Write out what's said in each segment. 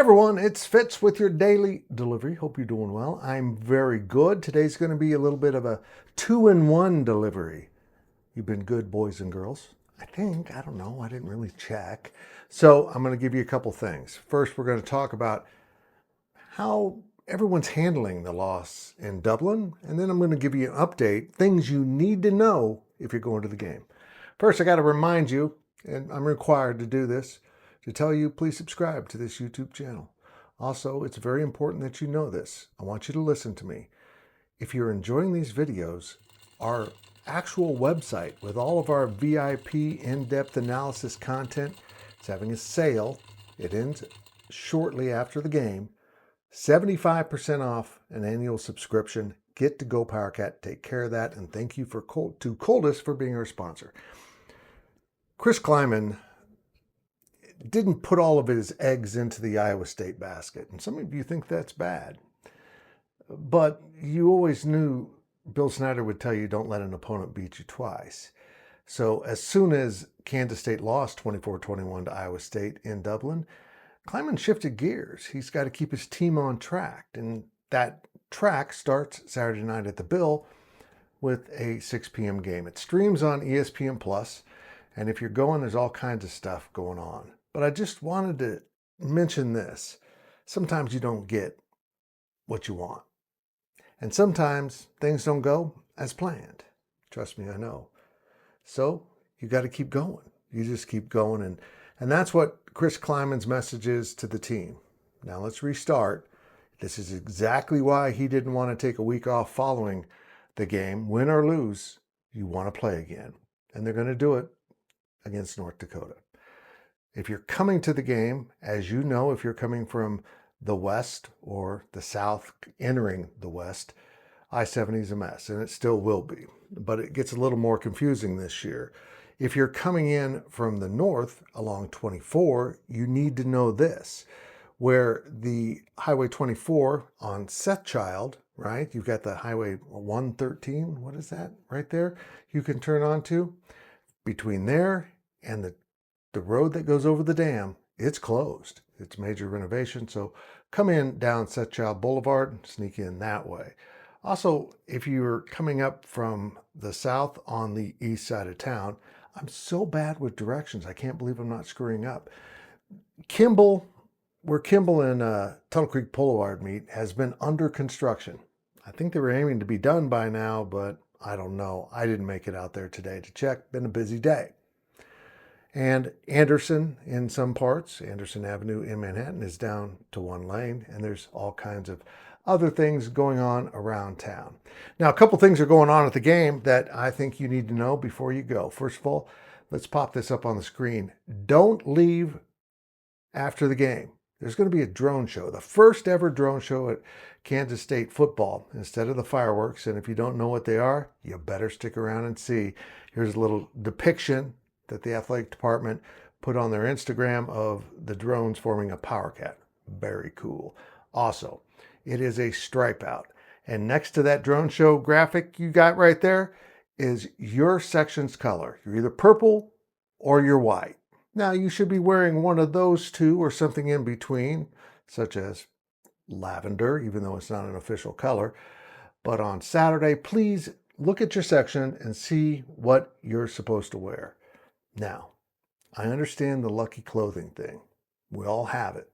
Hi everyone, it's Fitz with your daily delivery. Hope you're doing well. I'm very good. Today's going to be a little bit of a 2-in-1 delivery. You've been good, boys and girls. I think. I don't know. I didn't really check. So I'm going to give you a couple things. First, we're going to talk about how everyone's handling the loss in Dublin. And then I'm going to give you an update, things you need to know if you're going to the game. First, I got to remind you, and I'm required to do this, to tell you, please subscribe to this YouTube channel. Also, it's very important that you know this. I want you to listen to me. If you're enjoying these videos, our actual website with all of our VIP in-depth analysis content is having a sale. It ends shortly after the game. 75% off an annual subscription. Get to GoPowercat. Take care of that. And thank you to Coldest for being our sponsor. Chris Klieman didn't put all of his eggs into the Iowa State basket. And some of you think that's bad. But you always knew Bill Snyder would tell you don't let an opponent beat you twice. So as soon as Kansas State lost 24-21 to Iowa State in Dublin, Klieman shifted gears. He's got to keep his team on track. And that track starts Saturday night at the Bill with a 6 p.m. game. It streams on ESPN+. And if you're going, there's all kinds of stuff going on. But I just wanted to mention this. Sometimes you don't get what you want. And sometimes things don't go as planned. Trust me, I know. So you got to keep going. You just keep going. And that's what Chris Klieman's message is to the team. Now let's restart. This is exactly why he didn't want to take a week off following the game. Win or lose, you want to play again. And they're going to do it against North Dakota. If you're coming to the game, as you know, if you're coming from the west or the south entering the west, I-70 is a mess, and it still will be. But it gets a little more confusing this year. If you're coming in from the north along 24, you need to know this. Where the Highway 24 on Sethchild, right? You've got the Highway 113, what is that right there? You can turn onto. Between there and the road that goes over the dam, it's closed. It's major renovation. So come in down Sethchild Boulevard and sneak in that way. Also, if you're coming up from the south on the east side of town, I'm so bad with directions. I can't believe I'm not screwing up. Kimball, where Kimball and Tunnel Creek Boulevard meet, has been under construction. I think they were aiming to be done by now, but I don't know. I didn't make it out there today to check. Been a busy day. And Anderson, in some parts, Anderson Avenue in Manhattan is down to one lane, and there's all kinds of other things going on around town. Now, a couple things are going on at the game that I think you need to know before you go. First of all, let's pop this up on the screen. Don't leave after the game. There's going to be a drone show, the first ever drone show at Kansas State football instead of the fireworks. And if you don't know what they are, you better stick around and see. Here's a little depiction that the athletic department put on their Instagram of the drones forming a PowerCat. Very cool. Also, it is a stripe out. And next to that drone show graphic you got right there is your section's color. You're either purple or you're white. Now, you should be wearing one of those two or something in between, such as lavender, even though it's not an official color. But on Saturday, please look at your section and see what you're supposed to wear. Now, I understand the lucky clothing thing. We all have it.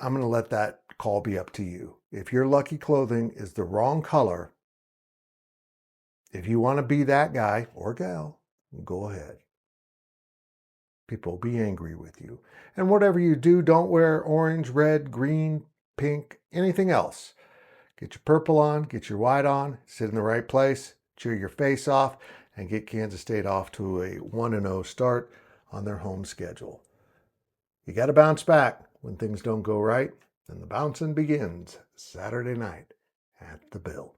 I'm going to let that call be up to you. If your lucky clothing is the wrong color, if you want to be that guy or gal, go ahead. People will be angry with you. And whatever you do, don't wear orange, red, green, pink, anything else. Get your purple on, get your white on, sit in the right place, cheer your face off, and get Kansas State off to a 1-0 start on their home schedule. You got to bounce back when things don't go right, and the bouncing begins Saturday night at the Bill.